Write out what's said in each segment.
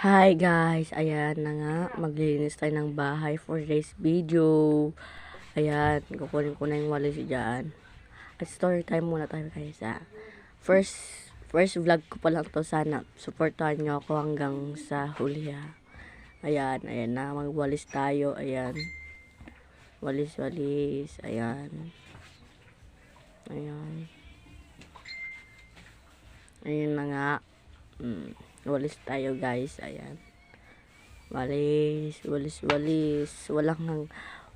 Hi guys, ayan na nga, maglilinis tayo ng bahay for today's video. Ayan, kukunin ko na yung walis dyan. At story time muna tayo guys First vlog ko pa lang to, sana supportahan nyo ako hanggang sa huli ha. Ayan na, magwalis tayo, ayan. Walis, ayan. Ayan na nga. Walis tayo guys, ayan. Walis.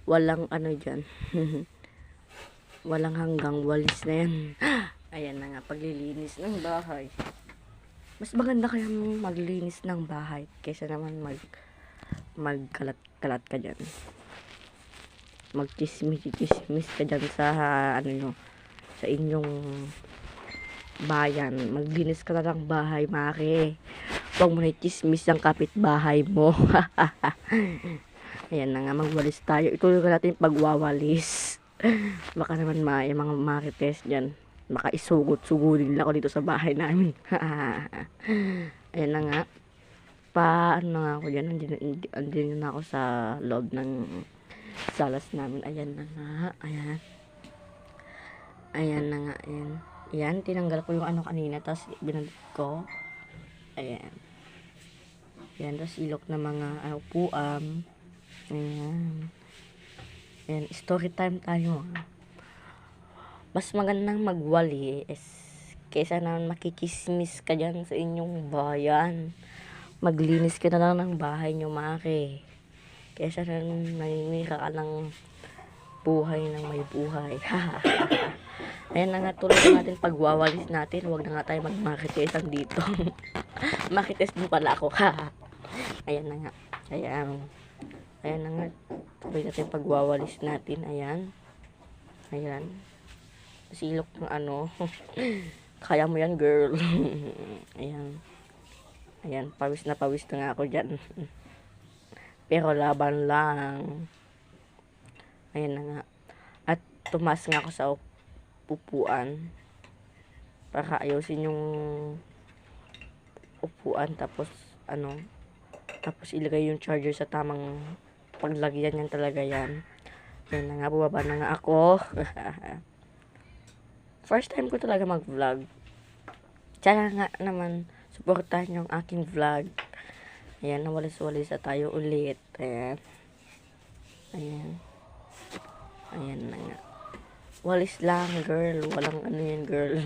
Walang ano dyan. Walang hanggang walis na yan. Ayan na nga, paglilinis ng bahay. Mas maganda kaya maglinis ng bahay kaysa naman magkalat-kalat ka dyan. Magchismis ka dyan sa ano nyo, sa inyong bayan. Maglinis ka na ng bahay, Maki. Huwag mo na chismis ang kapitbahay mo. Ayan na nga, magwalis tayo. Ituloy ka natin pagwawalis. Baka naman mga marites dyan. Baka isugot-sugulin lang ako dito sa bahay namin. Ayan na nga. Ano na nga ako dyan. Andin na ako sa loob ng salas namin. Ayan na nga. Ayan na nga. Ayan, tinanggal ko yung ano kanina. Tapos binalik ko. Ayan. Tapos ilok na mga upuan. Ayan, story time tayo. Mas magandang magwali kaysa naman makikismis ka dyan sa inyong bayan. Maglinis ka na lang ng bahay nyo, Maki. Kaysa naman naninira ka ng buhay ng may buhay. Ayan na nga, tuloy natin pagwawalis natin. Huwag na nga tayo magmakitesang dito. Makites mo pala ako. Ayan na nga. Ayan na nga. Tuloy natin pagwawalis natin. Ayan. Silok ng ano. Kaya mo yan, girl. Ayan. Pawis na nga ako dyan. Pero laban lang. Ayan na nga. At tumas nga ako sa upuan. Para ayusin yung upuan. Tapos ilagay yung charger sa tamang paglagyan yan talaga yan. Ayan na nga, bubaba na nga ako. First time ko talaga mag-vlog. Tsaka nga naman, supportahan yung aking vlog. Ayan, nawalis-walis na tayo ulit. Ayan na nga. Walis lang, girl. Walang ano yan, girl.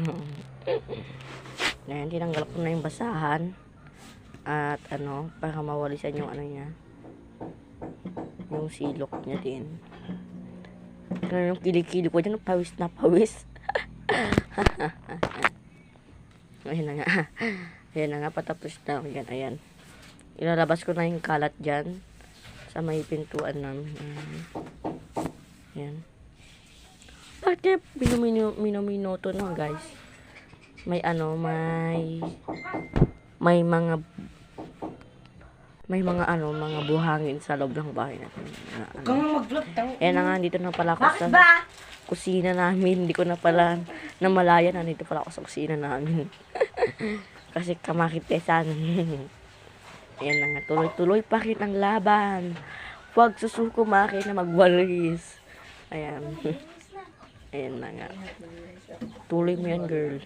Ayan, tinanggal ko na yung basahan. At para mawalisan yung ano niya. Yung silok niya din. Yung kilikili ko dyan, pawis na pawis. Ayan na nga, patapos na ako dyan. Ayan. Ilalabas ko na yung kalat dyan sa may pintuan namin. Ayan. Bakit minuminuto no, guys? May mga buhangin sa loob ng bahay natin. Ayan na nga, dito na pala ako sa kusina namin. Hindi ko na pala namalayan. Nandito pala ako sa kusina namin. Kasi kamakitesan. Ayan na nga, tuloy pa rin ang laban. Huwag susuko, Maki, na magwalis. Ayan na nga. Tuloy mo yan, girl.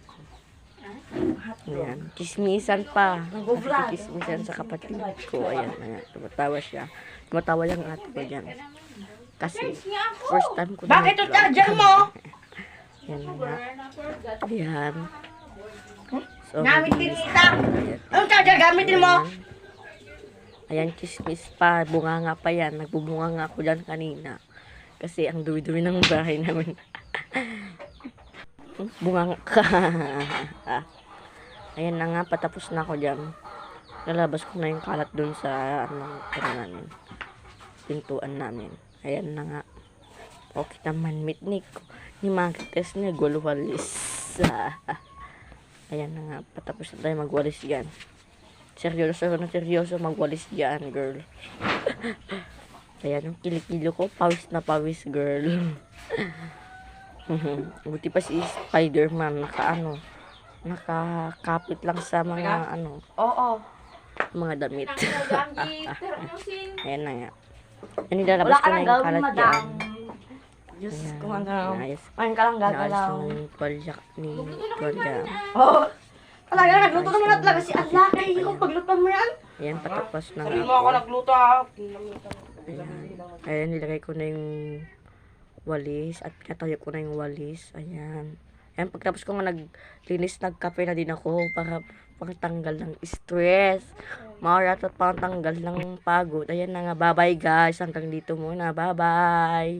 Ayan. Chismisan pa. Chismisan sa kapatid ko. Ayan na nga. Tumatawa siya. Tumatawa yung ate ko dyan. Kasi first time ko na. Bakit ito charger mo? Ayan na nga. Ayan. So, Gamit din ita. Ang charger gamitin mo? Ayan, chismis pa. Bunganga pa yan. Nagbubunga nga ako dyan kanina. Kasi ang duwi-duwi ng bahay namin. Bunganga ka. Ayan na nga, patapos na ako dyan. Lalabas ko na yung kalat dun sa namin. Pintuan namin. Ayan na nga. Okay naman, mitnik. Ni Makites na gulwalis. Ayan na nga, patapos na tayo magwalis yan. Seryoso magwalis yan, girl. Ayan, yung kilikilo ko, pawis na pawis, girl. Buti pa si Spider-Man, nakakapit lang sa mga Oo. mga damit. Termosin. Ayan na nga. Yan, nilalabas ko na yung kalat dyan. Diyos Ayan. ko, ano. Ayos. Ayun ka lang Naalis gagalaw. ng tuwalya ni Tuwalya. Oo. Talaga, nagluto naman na talaga si Adla. Kaya kung pagluto mo yan. Ayan, patapos na Sabi nga mo ako ako. nagluto ah. Ayan. Ayan, nilagay ko na yung walis at pinatayo ko na yung walis. Ayan. Ayan, pagtapos ko nga naglinis, nagkape na din ako para pangtanggal ng stress. Marat at pangtanggal ng pagod. Ayan na nga, bye-bye guys. Hanggang dito muna. Bye-bye.